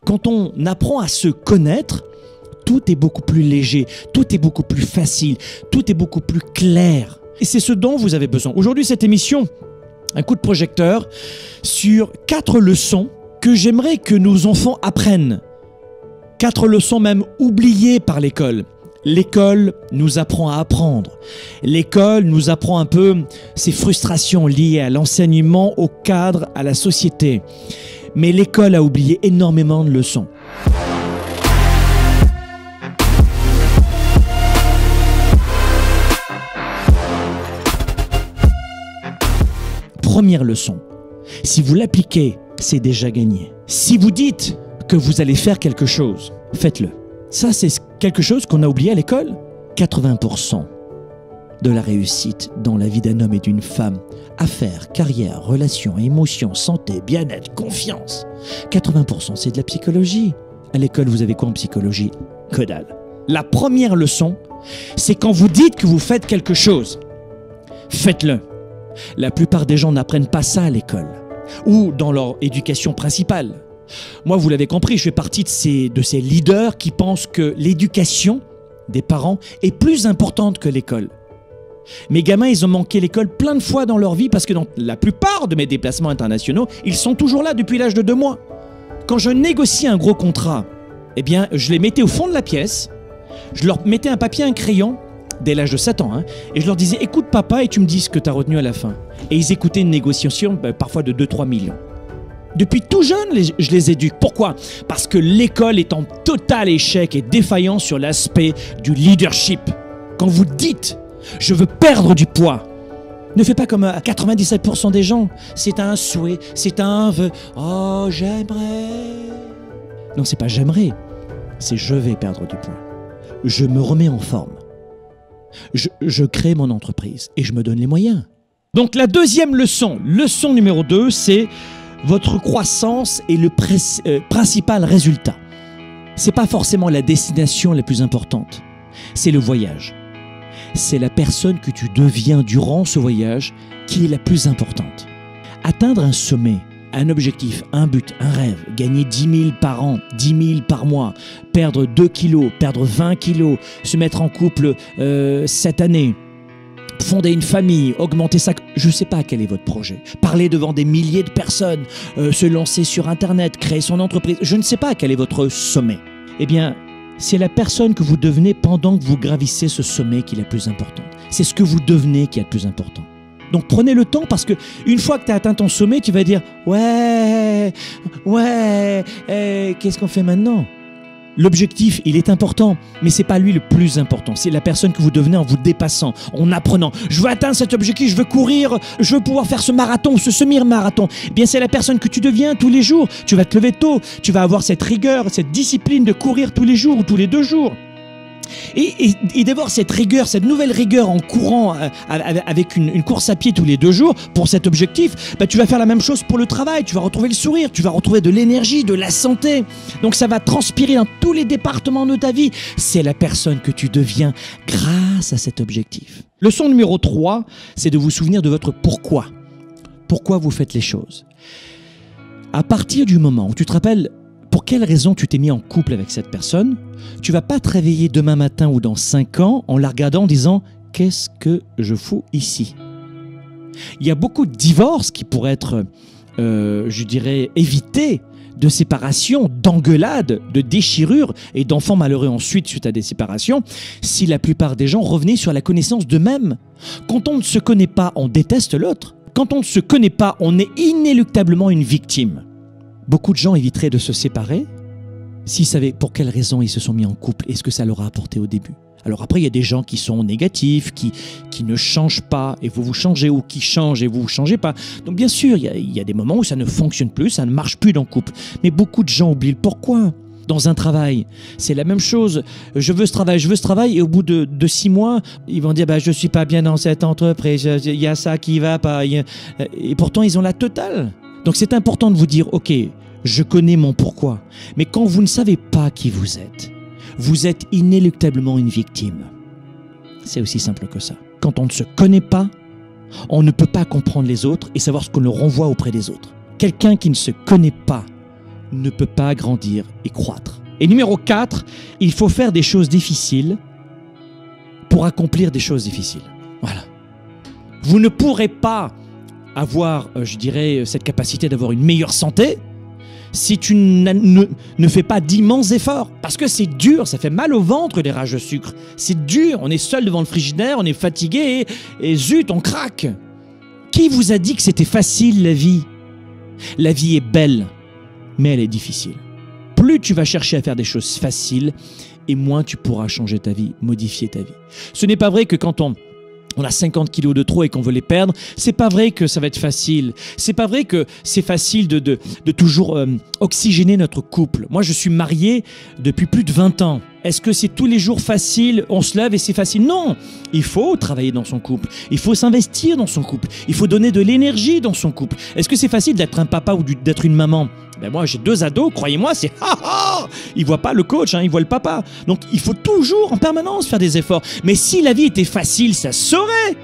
Quand on apprend à se connaître, tout est beaucoup plus léger, tout est beaucoup plus facile, tout est beaucoup plus clair. Et c'est ce dont vous avez besoin. Aujourd'hui, cette émission, un coup de projecteur sur 4 leçons que j'aimerais que nos enfants apprennent. 4 leçons même oubliées par l'école. L'école nous apprend à apprendre. L'école nous apprend un peu ces frustrations liées à l'enseignement, au cadre, à la société. Mais l'école a oublié énormément de leçons. Première leçon, si vous l'appliquez, c'est déjà gagné. Si vous dites que vous allez faire quelque chose, faites-le. Ça, c'est quelque chose qu'on a oublié à l'école. 80% de la réussite dans la vie d'un homme et d'une femme, affaires, carrière, relations, émotions, santé, bien-être, confiance, 80% c'est de la psychologie. À l'école, vous avez quoi en psychologie? Que dalle. La première leçon, c'est quand vous dites que vous faites quelque chose, faites-le. La plupart des gens n'apprennent pas ça à l'école ou dans leur éducation principale. Moi, vous l'avez compris, je fais partie de ces leaders qui pensent que l'éducation des parents est plus importante que l'école. Mes gamins, ils ont manqué l'école plein de fois dans leur vie parce que dans la plupart de mes déplacements internationaux, ils sont toujours là depuis l'âge de 2 mois. Quand je négociais un gros contrat, eh bien, je les mettais au fond de la pièce, je leur mettais un papier, un crayon, dès l'âge de 7 ans, et je leur disais « Écoute papa et tu me dis ce que tu as retenu à la fin ». Et ils écoutaient une négociation parfois de 2-3 millions. Depuis tout jeune, je les éduque. Pourquoi? Parce que l'école est en total échec et défaillance sur l'aspect du leadership. Quand vous dites « Je veux perdre du poids », ne faites pas comme 97% des gens. C'est un souhait, c'est un vœu. « Oh, j'aimerais ». Non, c'est pas « j'aimerais », c'est « je vais perdre du poids ». Je me remets en forme. Je crée mon entreprise et je me donne les moyens. Donc la deuxième leçon, leçon numéro 2, c'est votre croissance est le principal résultat. Ce n'est pas forcément la destination la plus importante, c'est le voyage. C'est la personne que tu deviens durant ce voyage qui est la plus importante. Atteindre un sommet, un objectif, un but, un rêve, gagner 10 000 par an, 10 000 par mois, perdre 2 kilos, perdre 20 kilos, se mettre en couple cette année, fonder une famille, augmenter ça, je ne sais pas quel est votre projet. Parler devant des milliers de personnes, se lancer sur Internet, créer son entreprise, je ne sais pas quel est votre sommet. Eh bien, c'est la personne que vous devenez pendant que vous gravissez ce sommet qui est la plus importante. C'est ce que vous devenez qui est le plus important. Donc prenez le temps parce que une fois que tu as atteint ton sommet, tu vas dire « Ouais, qu'est-ce qu'on fait maintenant ?» L'objectif, il est important, mais ce n'est pas lui le plus important. C'est la personne que vous devenez en vous dépassant, en apprenant. Je veux atteindre cet objectif, je veux courir, je veux pouvoir faire ce marathon ou ce semi-marathon. Eh bien, c'est la personne que tu deviens tous les jours. Tu vas te lever tôt, tu vas avoir cette rigueur, cette discipline de courir tous les jours ou tous les 2 jours. Et d'avoir cette rigueur, cette nouvelle rigueur en courant avec une course à pied tous les 2 jours pour cet objectif, tu vas faire la même chose pour le travail, tu vas retrouver le sourire, tu vas retrouver de l'énergie, de la santé. Donc ça va transpirer dans tous les départements de ta vie. C'est la personne que tu deviens grâce à cet objectif. Leçon numéro 3, c'est de vous souvenir de votre pourquoi. Pourquoi vous faites les choses. À partir du moment où tu te rappelles pour quelle raison tu t'es mis en couple avec cette personne, tu vas pas te réveiller demain matin ou dans 5 ans en la regardant en disant « Qu'est-ce que je fous ici ?» Il y a beaucoup de divorces qui pourraient être, je dirais, évités, de séparation, d'engueulades, de déchirures et d'enfants malheureux ensuite suite à des séparations, si la plupart des gens revenaient sur la connaissance d'eux-mêmes. Quand on ne se connaît pas, on déteste l'autre. Quand on ne se connaît pas, on est inéluctablement une victime. Beaucoup de gens éviteraient de se séparer s'ils savaient pour quelles raisons ils se sont mis en couple et ce que ça leur a apporté au début. Alors après, il y a des gens qui sont négatifs, qui ne changent pas et vous changez, ou qui changent et vous ne changez pas. Donc bien sûr, il y a des moments où ça ne fonctionne plus, ça ne marche plus dans le couple. Mais beaucoup de gens oublient le pourquoi. Dans un travail, c'est la même chose. Je veux ce travail, et au bout de 6 mois, ils vont dire je ne suis pas bien dans cette entreprise, il y a ça qui ne va pas. Et pourtant, ils ont la totale. Donc c'est important de vous dire, ok, je connais mon pourquoi. Mais quand vous ne savez pas qui vous êtes inéluctablement une victime. C'est aussi simple que ça. Quand on ne se connaît pas, on ne peut pas comprendre les autres et savoir ce qu'on leur renvoie auprès des autres. Quelqu'un qui ne se connaît pas ne peut pas grandir et croître. Et numéro 4, il faut faire des choses difficiles pour accomplir des choses difficiles. Voilà. Vous ne pourrez pas avoir, je dirais, cette capacité d'avoir une meilleure santé si tu ne fais pas d'immenses efforts. Parce que c'est dur, ça fait mal au ventre les rages de sucre. C'est dur, on est seul devant le frigidaire, on est fatigué et zut, on craque. Qui vous a dit que c'était facile la vie? La vie est belle, mais elle est difficile. Plus tu vas chercher à faire des choses faciles, et moins tu pourras changer ta vie, modifier ta vie. Ce n'est pas vrai que quand on a 50 kilos de trop et qu'on veut les perdre, c'est pas vrai que ça va être facile. C'est pas vrai que c'est facile de toujours oxygéner notre couple. Moi, je suis marié depuis plus de 20 ans. Est-ce que c'est tous les jours facile, on se lève et c'est facile? Non, il faut travailler dans son couple, il faut s'investir dans son couple, il faut donner de l'énergie dans son couple. Est-ce que c'est facile d'être un papa ou d'être une maman? Ben moi, j'ai 2 ados, croyez-moi, c'est ha-ha! Ils voient pas le coach, hein, ils voient le papa. Donc, il faut toujours, en permanence, faire des efforts. Mais si la vie était facile, ça se saurait.